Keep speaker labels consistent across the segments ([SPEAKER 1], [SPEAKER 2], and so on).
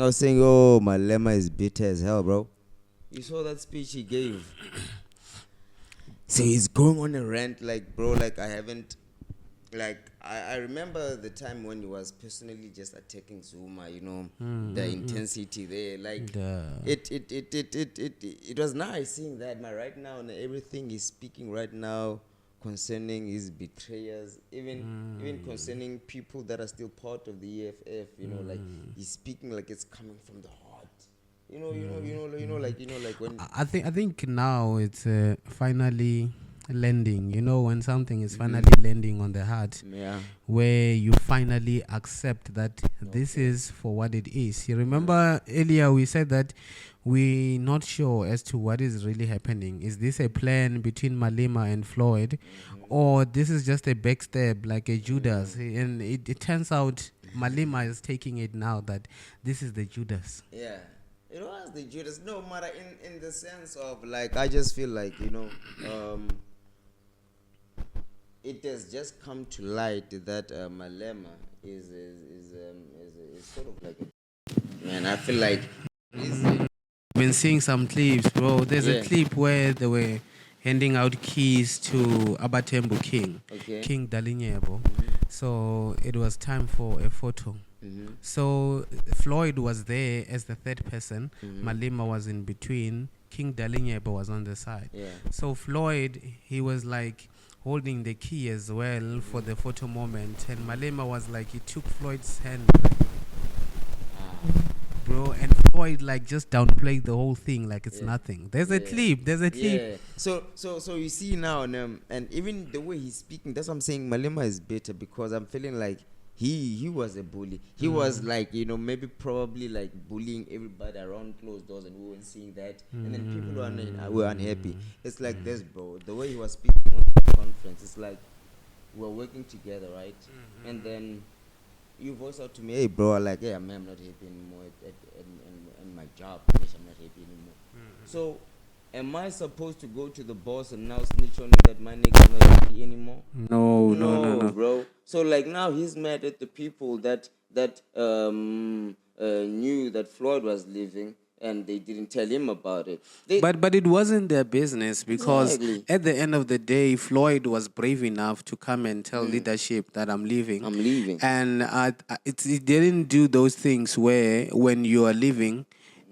[SPEAKER 1] I was saying, oh, Malema is bitter as hell, bro. You saw that speech he gave. So he's going on a rant, like, bro, like, I remember the time when he was personally just attacking Zuma, the intensity there. Like, it was nice seeing that, man. Right now, and everything he's speaking right now concerning his betrayers, even concerning people that are still part of the EFF, like, he's speaking like it's coming from the heart. Like when
[SPEAKER 2] I think now it's finally landing. When something is finally landing on the heart, where you finally accept that this is for what it is. You remember earlier we said that we're not sure as to what is really happening. Is this a plan between Malema and Floyd, or this is just a backstab like a Judas? And it turns out Malema is taking it now that this is the Judas.
[SPEAKER 1] Yeah. It was the Judas. No matter in the sense of, like, I just feel like, it has just come to light that Malema is sort of like man. I feel like
[SPEAKER 2] been seeing some clips, bro. There's a clip where they were handing out keys to Abatembu King, King Dalinyebo. So it was time for a photo. So Floyd was there as the third person. Malema was in between. King Dalinyebo was on the side. So Floyd, he was like holding the key as well for the photo moment, and Malema was like, he took Floyd's hand, bro, and Floyd like just downplayed the whole thing like it's nothing. There's a clip.
[SPEAKER 1] Yeah. So you see now, and even the way he's speaking, that's what I'm saying. Malema is better because I'm feeling like he was a bully. He was like, maybe probably like bullying everybody around closed doors, and we weren't seeing that. And then people were unhappy. It's like this, bro. The way he was speaking on the conference, it's like we're working together, right? And then you voice out to me, hey, bro, like, hey, man, I'm not happy anymore at my job. I'm not happy anymore. So, am I supposed to go to the boss and now snitch on you that my nigga's not happy anymore? No, bro. So, like, now he's mad at the people that knew that Floyd was leaving, and they didn't tell him about it.
[SPEAKER 2] But it wasn't their business, because at the end of the day, Floyd was brave enough to come and tell leadership that I'm leaving. And it didn't do those things where when you are leaving,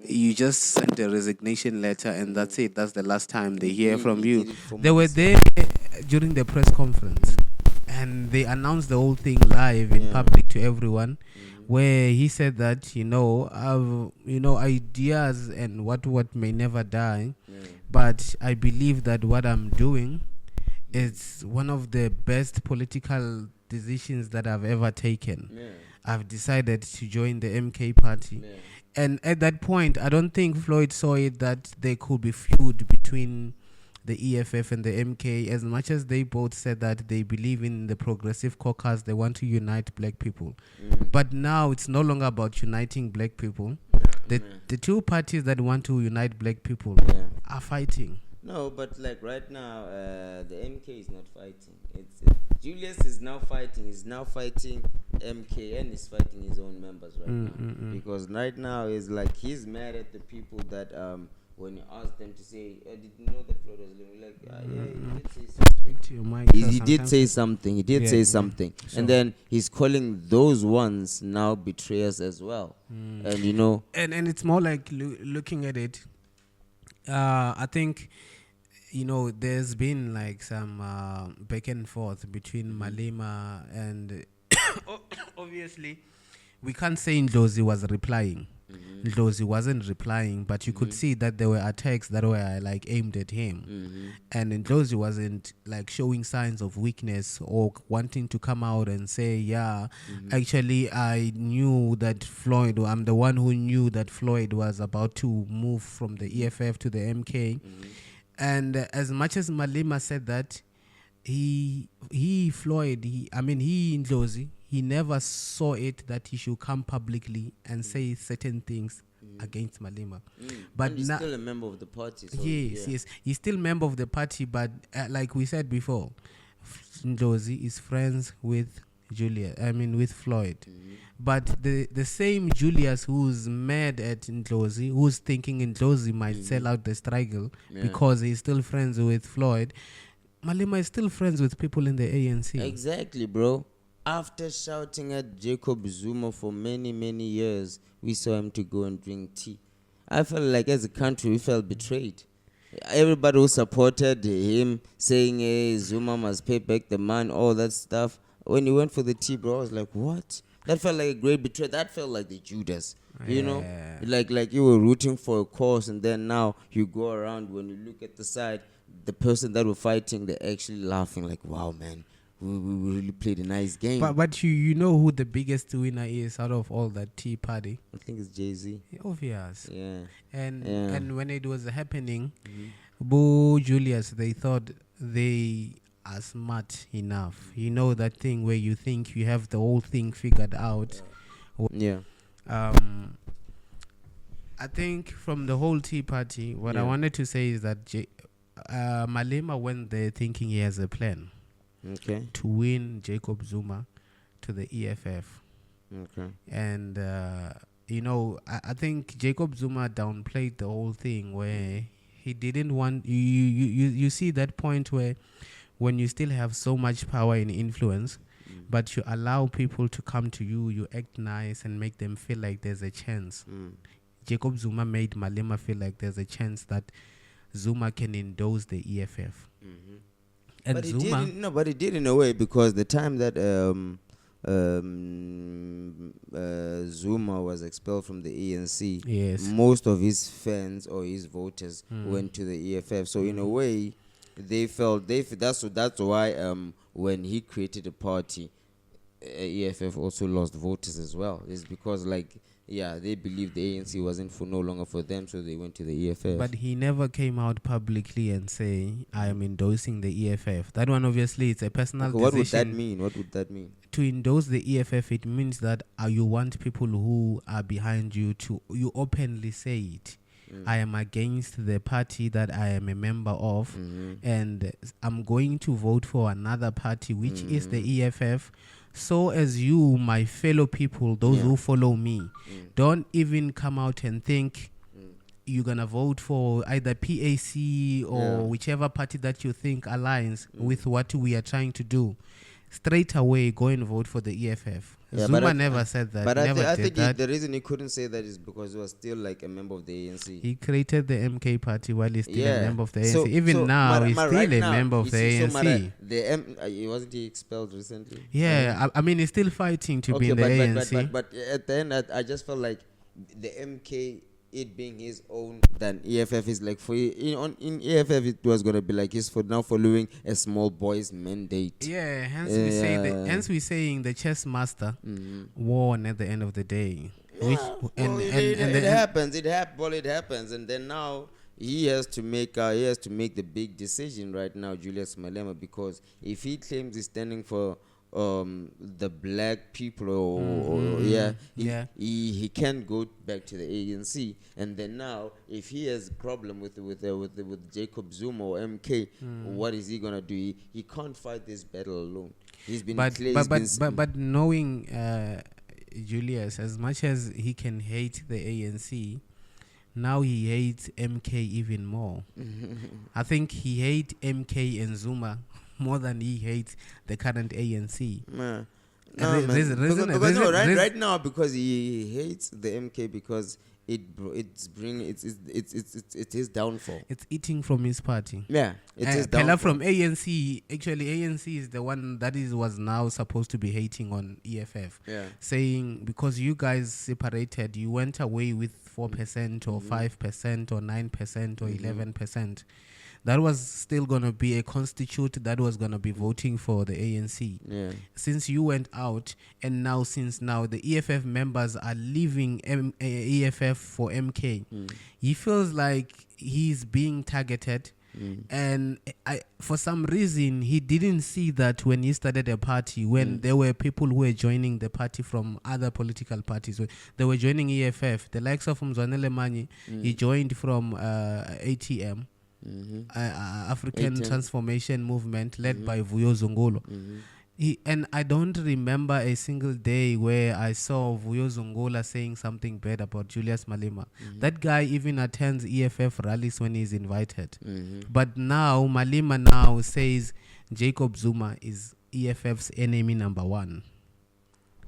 [SPEAKER 2] you just send a resignation letter and that's it. That's the last time they hear from you. They were there during the press conference, and they announced the whole thing live in public to everyone, where he said that ideas and what may never die, but I believe that what I'm doing is one of the best political decisions that I've ever taken. I've decided to join the MK party. And at that point, I don't think Floyd saw it that there could be feud between the EFF and the MK, as much as they both said that they believe in the progressive caucus, they want to unite black people. But now it's no longer about uniting black people. The two parties that want to unite black people are fighting.
[SPEAKER 1] No, but like right now, the MK is not fighting. Julius is now fighting. He's now fighting MK, and he's fighting his own members right now. Because right now is like he's mad at the people that when you ask them to say, did you know that Floyd was living? Like, he did say something. He did say something. So, and then he's calling those ones now betrayers as well. And
[SPEAKER 2] and it's more like looking at it. I think there's been like some back and forth between Malema and obviously we can't say Ndlozi was replying. Ndlozi wasn't replying, but you could see that there were attacks that were like aimed at him, and Ndlozi wasn't like showing signs of weakness or wanting to come out and say, actually I knew that Floyd, I'm the one who knew that Floyd was about to move from the EFF to the MK. And as much as Malema said that, Ndlozi, he never saw it that he should come publicly and say certain things against Malema.
[SPEAKER 1] But he's still a member of the party. So
[SPEAKER 2] yes, he's still a member of the party. But like we said before, Ndlozi is friends with with Floyd. But the same Julius who's mad at Ndlozi, who's thinking Ndlozi might sell out the struggle because he's still friends with Floyd, Malema is still friends with people in the ANC.
[SPEAKER 1] Exactly, bro. After shouting at Jacob Zuma for many, many years, we saw him to go and drink tea. I felt like as a country, we felt betrayed. Everybody who supported him saying, hey, Zuma must pay back the man, all that stuff. When he went for the tea, bro, I was like, what? That felt like a great betrayal. That felt like the Judas, you know? Like you were rooting for a cause, and then now you go around, when you look at the side, the person that were fighting, they're actually laughing like, wow, man, we really played a nice game.
[SPEAKER 2] But you know who the biggest winner is out of all that tea party?
[SPEAKER 1] I think it's Jay-Z.
[SPEAKER 2] Obvious.
[SPEAKER 1] Yeah.
[SPEAKER 2] And when it was happening, Bo Julius, they thought they are smart enough. You know that thing where you think you have the whole thing figured out.
[SPEAKER 1] Yeah.
[SPEAKER 2] I think from the whole tea party, what I wanted to say is that Malema went there thinking he has a plan.
[SPEAKER 1] Okay.
[SPEAKER 2] To win Jacob Zuma to the EFF.
[SPEAKER 1] Okay.
[SPEAKER 2] And, I think Jacob Zuma downplayed the whole thing where he didn't want... You see that point where when you still have so much power and influence, but you allow people to come to you, you act nice and make them feel like there's a chance. Jacob Zuma made Malema feel like there's a chance that Zuma can endorse the EFF. And
[SPEAKER 1] but
[SPEAKER 2] Zuma...
[SPEAKER 1] but he did in a way, because the time that Zuma was expelled from the ANC,
[SPEAKER 2] yes,
[SPEAKER 1] most of his fans or his voters went to the EFF. So in a way, that's why when he created a party, EFF also lost voters as well. It's because they believed the ANC wasn't no longer for them, so they went to the EFF.
[SPEAKER 2] But he never came out publicly and say, I am endorsing the EFF. That one, obviously, it's a personal decision.
[SPEAKER 1] What would that mean?
[SPEAKER 2] To endorse the EFF, it means that you want people who are behind you to, you openly say it. I am against the party that I am a member of, and I'm going to vote for another party, which is the EFF. So as you, my fellow people, those who follow me, don't even come out and think you're going to vote for either PAC or whichever party that you think aligns with what we are trying to do. Straight away, go and vote for the EFF. Zuma never said that.
[SPEAKER 1] But I think the reason he couldn't say that is because he was still like a member of the ANC.
[SPEAKER 2] He created the MK party while he's still a member of the ANC. Even now, he's still a member of the ANC.
[SPEAKER 1] Wasn't he expelled recently?
[SPEAKER 2] Yeah, I mean, he's still fighting to be in the ANC.
[SPEAKER 1] But at the end, I just felt like the MK, it being his own, then EFF is like in EFF it was gonna be like he's now following a small boy's mandate.
[SPEAKER 2] Yeah, hence we saying the chess master won at the end of the day.
[SPEAKER 1] It happens, and then now he has to make the big decision right now, Julius Malema, because if he claims he's standing for the black people he can't go back to the ANC, and then now if he has a problem with Jacob Zuma or MK, what is he gonna do? He can't fight this battle alone. But
[SPEAKER 2] knowing Julius, as much as he can hate the ANC, now he hates MK even more. I think he hates MK and Zuma more than he hates the current ANC.
[SPEAKER 1] Right now, because he hates the MK because it's his downfall.
[SPEAKER 2] It's eating from his party.
[SPEAKER 1] Yeah, it's his downfall.
[SPEAKER 2] From ANC. Actually, ANC is the one that was now supposed to be hating on EFF. Yeah, saying because you guys separated, you went away with 4% or 5% or 9% or 11%. That was still going to be a constitute that was going to be voting for the ANC. Yeah. Since you went out, and now since the EFF members are leaving EFF for MK, he feels like he's being targeted. And for some reason, he didn't see that when he started a party, when there were people who were joining the party from other political parties. They were joining EFF. The likes of Mbuyiseni Ndlozi, he joined from ATM. African Transformation Movement led by Vuyo Zongolo. And I don't remember a single day where I saw Vuyo Zungola saying something bad about Julius Malema. That guy even attends EFF rallies when he's invited. But now Malema now says Jacob Zuma is EFF's enemy number one.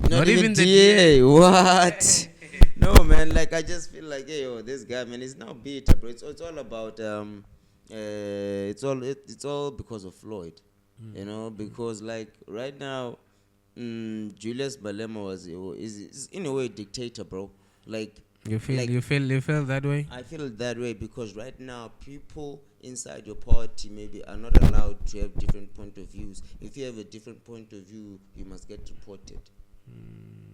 [SPEAKER 1] Not even the DA. What? No, man. Like, I just feel like, hey, yo, this guy, man, is now bitter, bro. It's all about it's all because of Floyd. You know, because like right now, Julius Malema is in a way a dictator, bro. Like
[SPEAKER 2] you feel that way?
[SPEAKER 1] I feel that way because right now people inside your party maybe are not allowed to have different point of views. If you have a different point of view, you must get reported.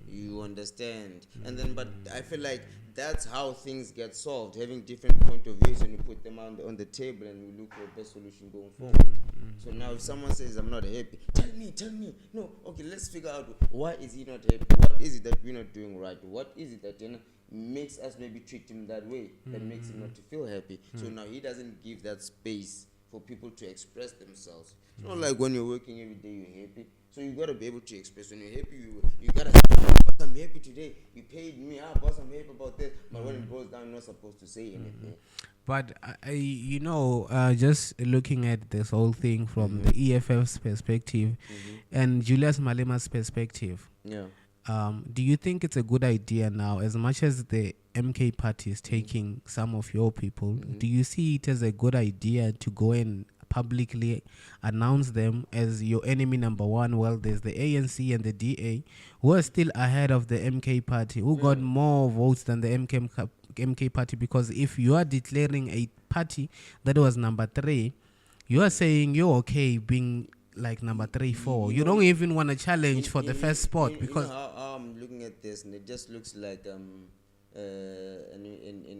[SPEAKER 1] You understand? And then, but I feel like that's how things get solved, having different point of views, and you put them on the table and we look for the best solution going forward. So now if someone says I'm not happy, tell me. No, okay, let's figure out why is he not happy? What is it that we're not doing right? What is it that makes us maybe treat him that way, that makes him not to feel happy? So now he doesn't give that space for people to express themselves. It's not like when you're working every day you're happy. So you gotta be able to express. When you're happy, you gotta say, boss, I'm happy today. You paid me. Boss, I'm happy about this. But when it goes down, you're not supposed to say anything.
[SPEAKER 2] But just looking at this whole thing from the EFF's perspective and Julius Malema's perspective, do you think it's a good idea now, as much as the MK party is taking some of your people, do you see it as a good idea to go and publicly announce them as your enemy number one? Well, there's the ANC and the DA who are still ahead of the MK party, who got more votes than the MK party, because if you are declaring a party that was number 3, you are saying you're okay being like number 3, 4. You don't even want to challenge for the first spot, because
[SPEAKER 1] how I'm looking at this, and it just looks like an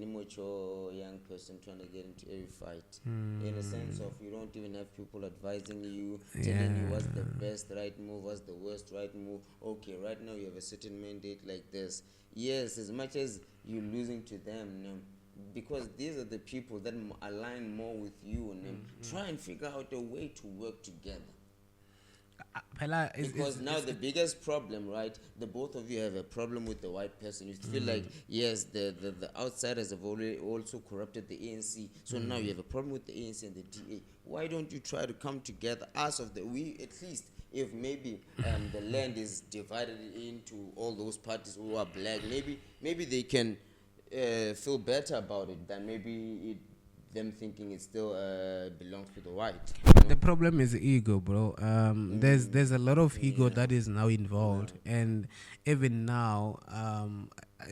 [SPEAKER 1] immature young person trying to get into every fight. In a sense of you don't even have people advising you, telling you what's the best right move, what's the worst right move. Okay, right now you have a certain mandate like this. Yes, as much as you're losing to them, because these are the people that align more with you, and try and figure out a way to work together. Because now the biggest problem, right? The both of you have a problem with the white person. You feel like, yes, the outsiders have already also corrupted the ANC. So now you have a problem with the ANC and the DA. Why don't you try to come together? At least, if maybe the land is divided into all those parties who are black, maybe they can feel better about it than maybe them thinking it still belongs to the white.
[SPEAKER 2] The problem is ego, bro. There's a lot of ego that is now involved, and even now,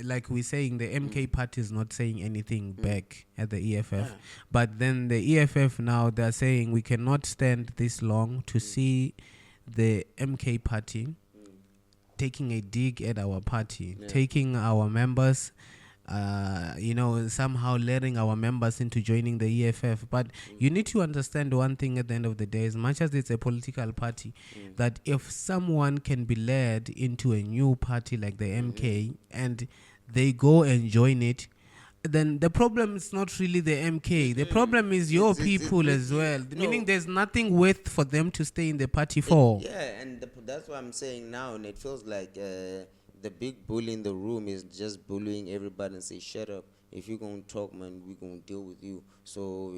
[SPEAKER 2] like we're saying, the MK party is not saying anything back at the EFF, but then the EFF now, they're saying we cannot stand this long to see the MK party taking a dig at our party, taking our members, somehow letting our members into joining the EFF. But you need to understand one thing at the end of the day, as much as it's a political party, that if someone can be led into a new party like the MK and they go and join it, then the problem is not really the MK. The problem is your people as well. Meaning there's nothing worth for them to stay in the party for.
[SPEAKER 1] And that's what I'm saying now. And it feels like the big bully in the room is just bullying everybody and say, shut up. If you're going to talk, man, we're going to deal with you. So,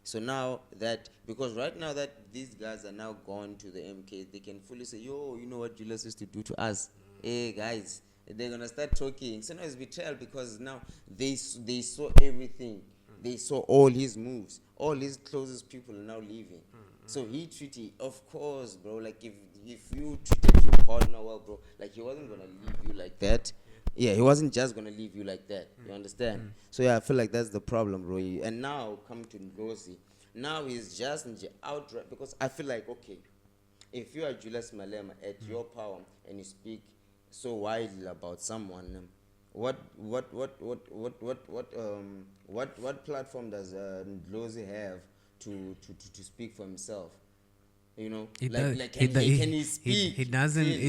[SPEAKER 1] So now that, because right now that these guys are now gone to the MK, they can fully say, yo, you know what Julius used to do to us? Hey, guys. They're going to start talking. So now it's betrayal because now they saw everything. They saw all his moves. All his closest people are now leaving. So he treated, of course, bro, like if you treated your partner well, bro, like he wasn't going to leave you like that. Yeah, he wasn't just going to leave you like that. You understand? So I feel like that's the problem, bro. And now come to Ndlozi. Now he's just outright, because I feel like, okay, if you are Julius Malema at your power and you speak so widely about someone, what platform does Ndlozi have to speak for himself? You know, can he speak?
[SPEAKER 2] He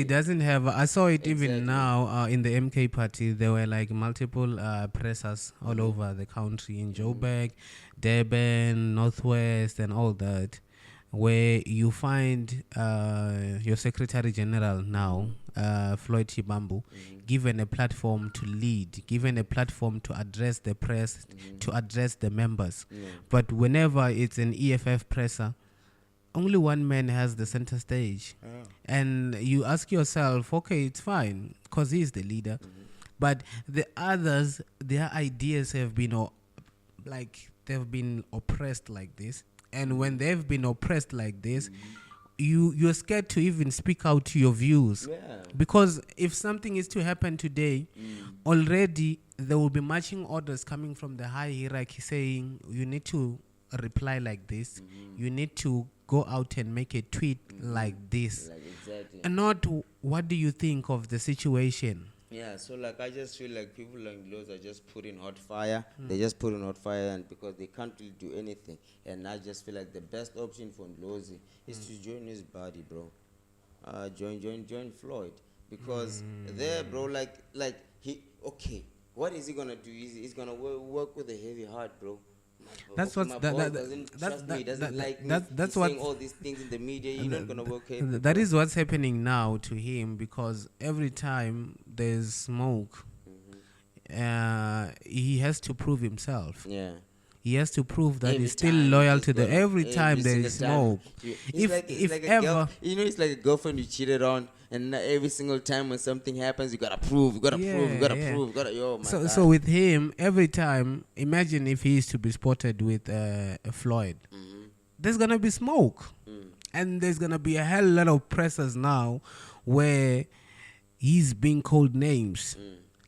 [SPEAKER 2] doesn't have. I saw it even now in the MK party. There were like multiple pressers all over the country, in Joburg, Durban, Northwest, and all that. where you find your Secretary General now, Floyd Shivambu, given a platform to lead, given a platform to address the press, to address the members. But whenever it's an EFF presser, only one man has the center stage. And you ask yourself, okay, it's fine, because he's the leader. But the others, their ideas have been they've been oppressed like this. And when they've been oppressed like this, you're scared to even speak out to your views. Because if something is to happen today, already there will be marching orders coming from the high hierarchy saying you need to reply like this, you need to go out and make a tweet like this.
[SPEAKER 1] Exactly.
[SPEAKER 2] And not what do you think of the situation?
[SPEAKER 1] Yeah, so like I just feel like people like Ndlozi are just put in hot fire. They just put in hot fire, and because they can't really do anything. And I just feel like the best option for Ndlozi is to join his body, bro. Join Floyd, because there, bro, like he okay. What is he gonna do? He's gonna work with a heavy heart, bro.
[SPEAKER 2] That's
[SPEAKER 1] okay,
[SPEAKER 2] what
[SPEAKER 1] doesn't trust me, doesn't like me.
[SPEAKER 2] That's
[SPEAKER 1] He's
[SPEAKER 2] what
[SPEAKER 1] saying all these things in the media. You're not gonna work here.
[SPEAKER 2] That is what's happening now to him, because every time there's smoke, he has to prove himself.
[SPEAKER 1] Yeah.
[SPEAKER 2] He has to prove that
[SPEAKER 1] Every
[SPEAKER 2] he's still
[SPEAKER 1] time
[SPEAKER 2] loyal
[SPEAKER 1] he's
[SPEAKER 2] to the
[SPEAKER 1] gonna-
[SPEAKER 2] every time there
[SPEAKER 1] single
[SPEAKER 2] is
[SPEAKER 1] time.
[SPEAKER 2] smoke.
[SPEAKER 1] It's like a
[SPEAKER 2] Ever,
[SPEAKER 1] it's like a girlfriend you cheated on, and every single time when something happens, you gotta prove, you gotta prove, you gotta prove, you gotta. Yo, my God.
[SPEAKER 2] so with him, every time, imagine if he is to be spotted with Floyd, there's gonna be smoke, and there's gonna be a hell lot of pressers now, where he's being called names.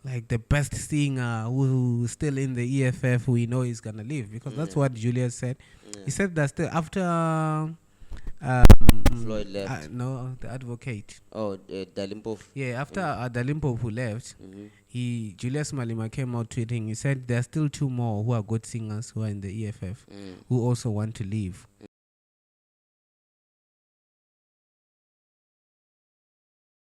[SPEAKER 2] Like the best singer who's still in the EFF, who we know is gonna leave, because that's what Julius said. He said that still after
[SPEAKER 1] Floyd left.
[SPEAKER 2] no, the advocate.
[SPEAKER 1] Oh, Dalimpof.
[SPEAKER 2] Yeah, after Dalimpo who left, Julius Malema came out tweeting. He said there are still two more who are good singers who are in the EFF who also want to leave.